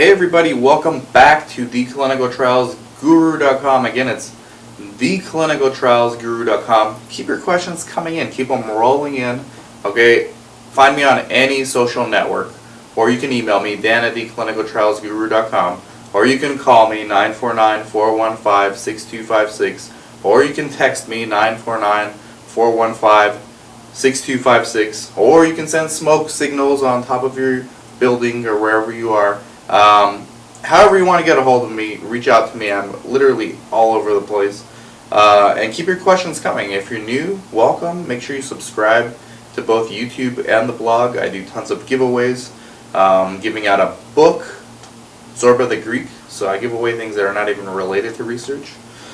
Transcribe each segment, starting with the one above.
Hey everybody, welcome back to theclinicaltrialsguru.com. Again, it's theclinicaltrialsguru.com. Keep your questions coming in. Keep them rolling in. Okay, find me on any social network, or you can email me, dan@theclinicaltrialsguru.com, or you can call me 949-415-6256, or you can text me 949-415-6256, or you can send smoke signals on top of your building or wherever you are. However you want to get a hold of me, reach out to me. I'm literally all over the place. And keep your questions coming. If you're new, welcome. Make sure you subscribe to both YouTube and the blog. I do tons of giveaways, giving out a book, Zorba the Greek. So I give away things that are not even related to research.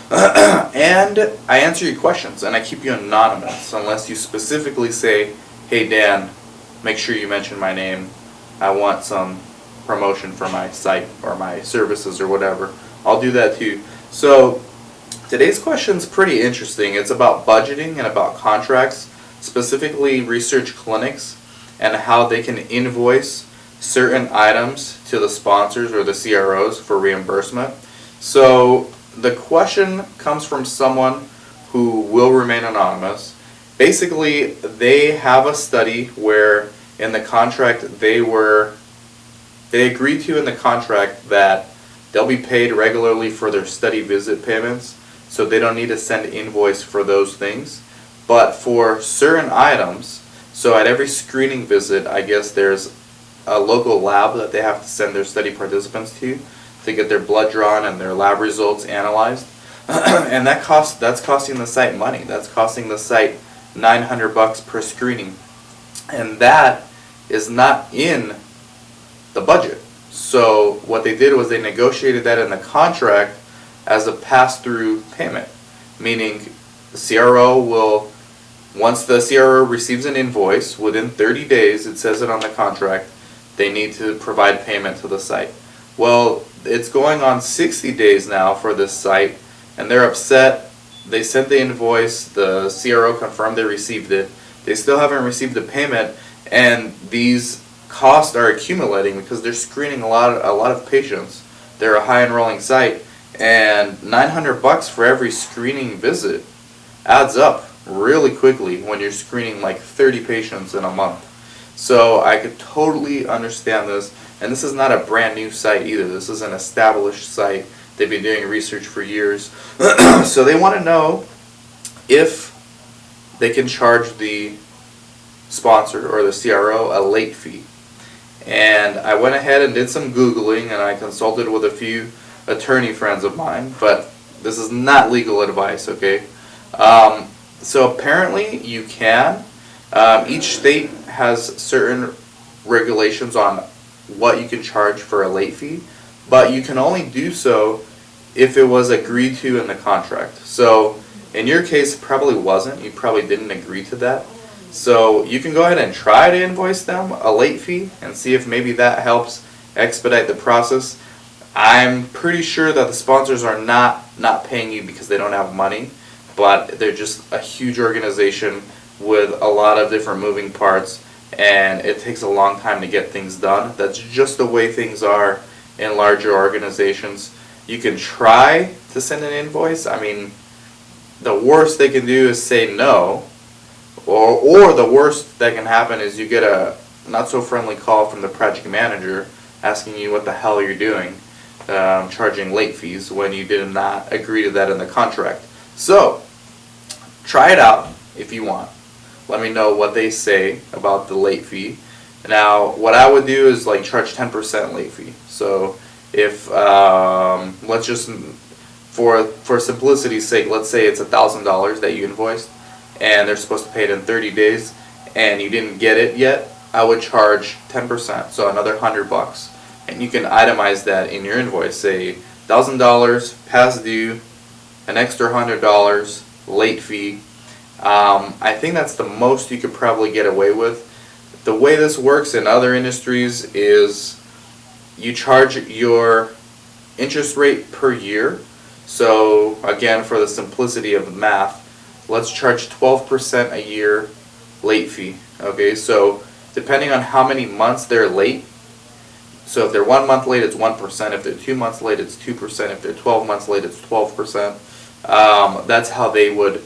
And I answer your questions, and I keep you anonymous unless you specifically say, hey Dan, make sure you mention my name. I want some promotion for my site or my services or whatever. I'll do that too. So today's question is pretty interesting. It's about budgeting and about contracts, specifically research clinics, and how they can invoice certain items to the sponsors or the CROs for reimbursement. So the question comes from someone who will remain anonymous. Basically, they have a study where in the contract they agreed to in the contract that they'll be paid regularly for their study visit payments, so they don't need to send invoice for those things. But for certain items, so at every screening visit, I guess there's a local lab that they have to send their study participants to get their blood drawn and their lab results analyzed. And that's costing the site money. That's costing the site $900 per screening. And that is not in the budget. So what they did was they negotiated that in the contract as a pass-through payment, meaning the CRO will, once the CRO receives an invoice, within 30 days, it says it on the contract, they need to provide payment to the site. Well, it's going on 60 days now for this site, and they're upset. They sent the invoice, the CRO confirmed they received it, they still haven't received the payment, and these costs are accumulating because they're screening a lot of patients. They're a high enrolling site, and $900 for every screening visit adds up really quickly when you're screening like 30 patients in a month. So I could totally understand this, and this is not a brand new site either. This is an established site. They've been doing research for years. So they want to know if they can charge the sponsor or the CRO a late fee. And I went ahead and did some Googling, and I consulted with a few attorney friends of mine, but this is not legal advice, okay? So apparently you can. Each state has certain regulations on what you can charge for a late fee, but you can only do so if it was agreed to in the contract. So in your case, it probably wasn't. You probably didn't agree to that. So you can go ahead and try to invoice them a late fee and see if maybe that helps expedite the process. I'm pretty sure that the sponsors are not paying you because they don't have money, but they're just a huge organization with a lot of different moving parts, and it takes a long time to get things done. That's just the way things are in larger organizations. You can try to send an invoice. I mean, the worst they can do is say no. Or the worst that can happen is you get a not-so-friendly call from the project manager asking you what the hell you're doing, charging late fees when you did not agree to that in the contract. So, try it out if you want. Let me know what they say about the late fee. Now, what I would do is like charge 10% late fee. So, if, let's just, for simplicity's sake, let's say it's $1,000 that you invoiced, and they're supposed to pay it in 30 days, and you didn't get it yet, I would charge 10%, so another $100. And you can itemize that in your invoice. Say $1,000 past due, an extra $100 late fee. I think that's the most you could probably get away with. The way this works in other industries is you charge your interest rate per year. So again, for the simplicity of the math, let's charge 12% a year late fee. Okay, so depending on how many months they're late, So if they're 1 month late, it's 1%. If they're 2 months late, it's 2%. If they're 12 months late, it's 12%. That's how they would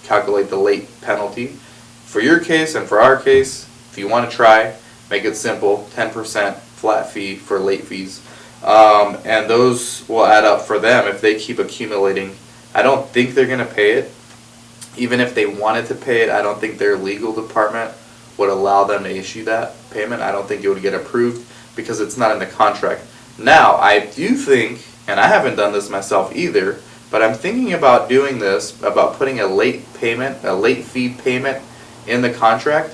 calculate the late penalty. For your case and for our case, if you want to try, make it simple, 10% flat fee for late fees. And those will add up for them if they keep accumulating. I don't think they're going to pay it. Even if they wanted to pay it, I don't think their legal department would allow them to issue that payment. I don't think it would get approved because it's not in the contract. Now, I do think, and I haven't done this myself either, but I'm thinking about doing this, about putting a late payment, a late fee payment in the contract.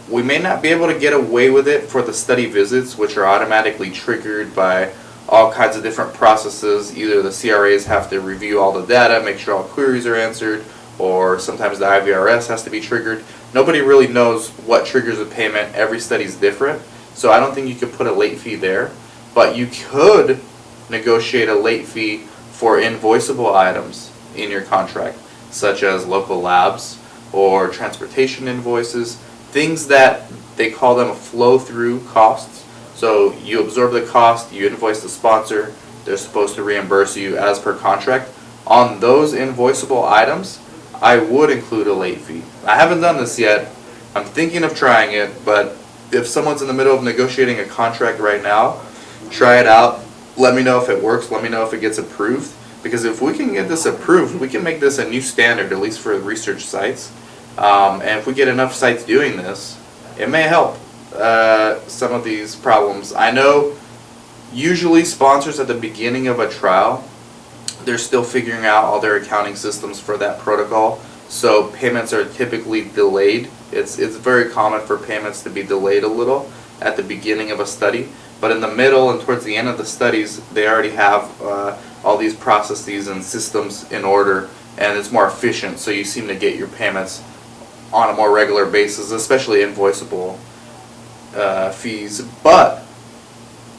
We may not be able to get away with it for the study visits, which are automatically triggered by all kinds of different processes. Either the CRAs have to review all the data, make sure all queries are answered, or sometimes the IVRS has to be triggered. Nobody really knows what triggers a payment. Every study is different. So I don't think you could put a late fee there. But you could negotiate a late fee for invoiceable items in your contract, such as local labs or transportation invoices, things that they call them flow-through costs. So you absorb the cost, you invoice the sponsor, they're supposed to reimburse you as per contract. On those invoiceable items, I would include a late fee. I haven't done this yet. I'm thinking of trying it, but if someone's in the middle of negotiating a contract right now, try it out. Let me know if it works. Let me know if it gets approved. Because if we can get this approved, we can make this a new standard, at least for research sites. And if we get enough sites doing this, it may help some of these problems. I know usually sponsors at the beginning of a trial, they're still figuring out all their accounting systems for that protocol. So payments are typically delayed. It's very common for payments to be delayed a little at the beginning of a study. But in the middle and towards the end of the studies, they already have all these processes and systems in order, and it's more efficient. So you seem to get your payments on a more regular basis, especially invoiceable fees. But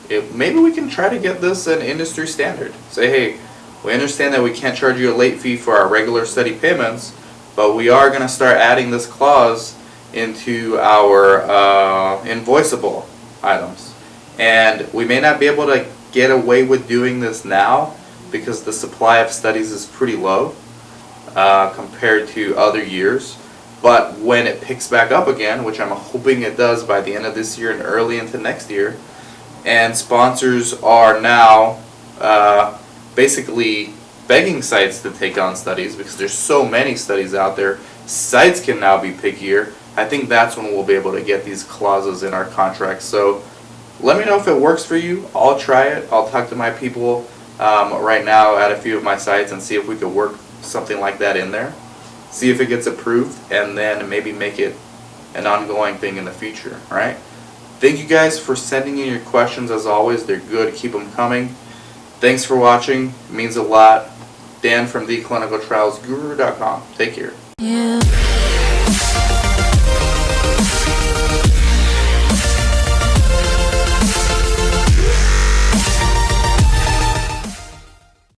maybe we can try to get this an industry standard. Say, hey, we understand that we can't charge you a late fee for our regular study payments, but we are going to start adding this clause into our invoiceable items. And we may not be able to get away with doing this now because the supply of studies is pretty low compared to other years. But when it picks back up again, which I'm hoping it does by the end of this year and early into next year, and sponsors are now basically begging sites to take on studies because there's so many studies out there, sites can now be pickier. I think that's when we'll be able to get these clauses in our contracts. So let me know if it works for you. I'll try it. I'll talk to my people right now at a few of my sites and see if we could work something like that in there. See if it gets approved, and then maybe make it an ongoing thing in the future, right? Thank you guys for sending in your questions. As always, they're good. Keep them coming. Thanks for watching. It means a lot. Dan from theclinicaltrialsguru.com. Take care.